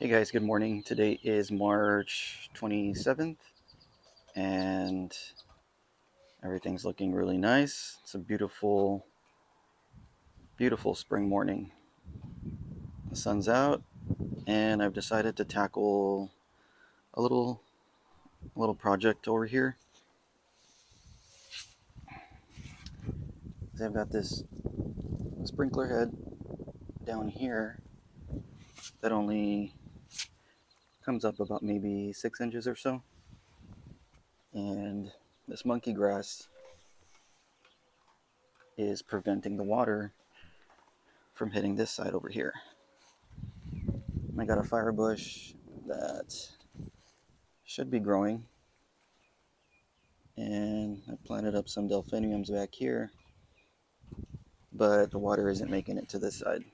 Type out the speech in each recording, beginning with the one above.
Hey guys, good morning. Today is March 27th and everything's looking really nice. It's a beautiful, beautiful spring morning. The sun's out and I've decided to tackle a little project over here. I've got this sprinkler head down here that only comes up about maybe 6 inches or so. And this monkey grass is preventing the water from hitting this side over here. I got a fire bush that should be growing, and I planted up some delphiniums back here, but the water isn't making it to this side.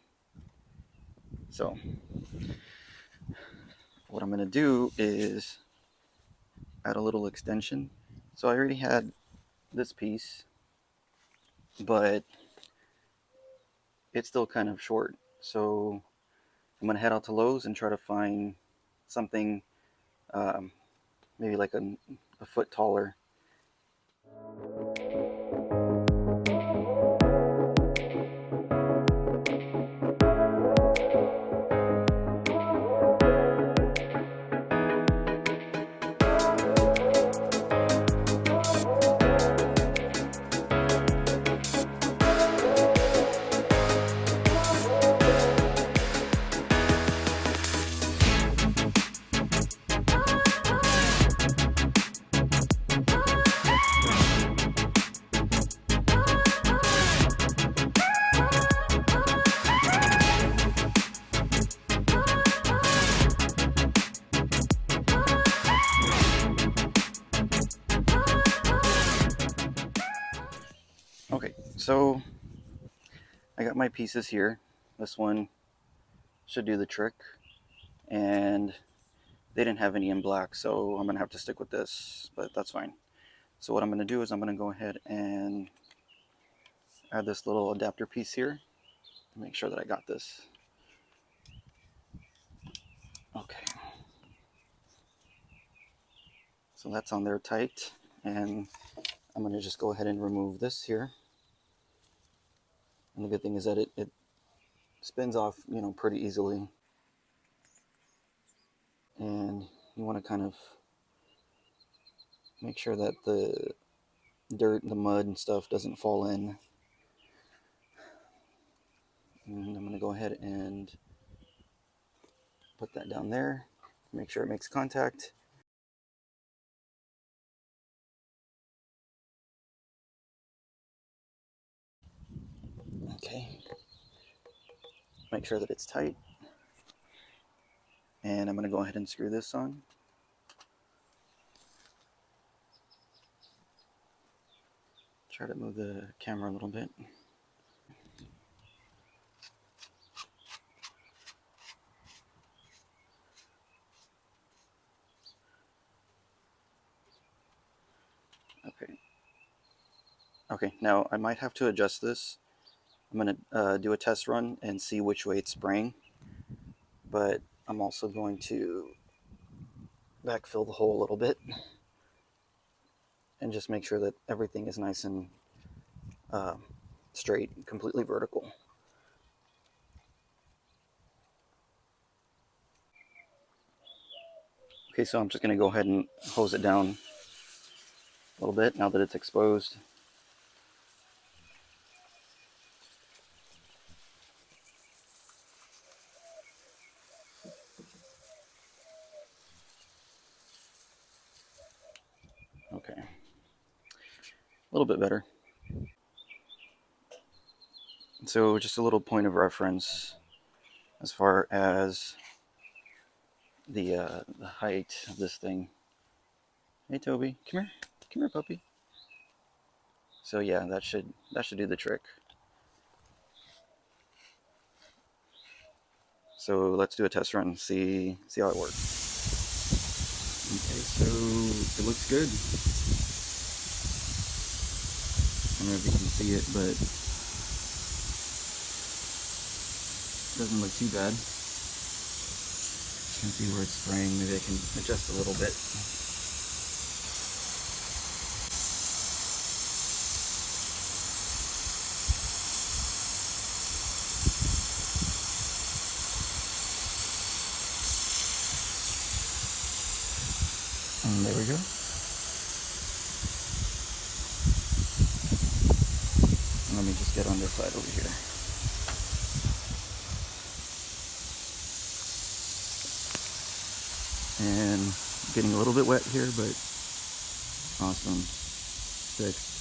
So what I'm going to do is add a little extension. So I already had this piece, but it's still kind of short. So I'm going to head out to Lowe's and try to find something maybe like a foot taller. Okay, so I got my pieces here. This one should do the trick, and they didn't have any in black, so I'm gonna have to stick with this, but that's fine. So what I'm gonna do is I'm gonna go ahead and add this little adapter piece here. Make sure that I got this. Okay. So that's on there tight, and I'm gonna just go ahead and remove this here. And the good thing is that it spins off, pretty easily. And you want to kind of make sure that the dirt, the mud and stuff doesn't fall in. And I'm going to go ahead and put that down there. Make sure it makes contact. Okay. Make sure that it's tight. And I'm going to go ahead and screw this on. Try to move the camera a little bit. Okay. Okay, now I might have to adjust this. I'm going to do a test run and see which way it's spraying. But I'm also going to backfill the hole a little bit and just make sure that everything is nice and straight, completely vertical. Okay, so I'm just going to go ahead and hose it down a little bit now that it's exposed. Okay, a little bit better. So just a little point of reference as far as the height of this thing. Hey Toby, come here puppy. So yeah, that should do the trick. So let's do a test run, see how it works. Okay, so it looks good. I don't know if you can see it, but it doesn't look too bad. can see where it's spraying. Maybe I can adjust a little bit. And there we go. And let me just get on this side over here. And getting a little bit wet here, but awesome. Fixed.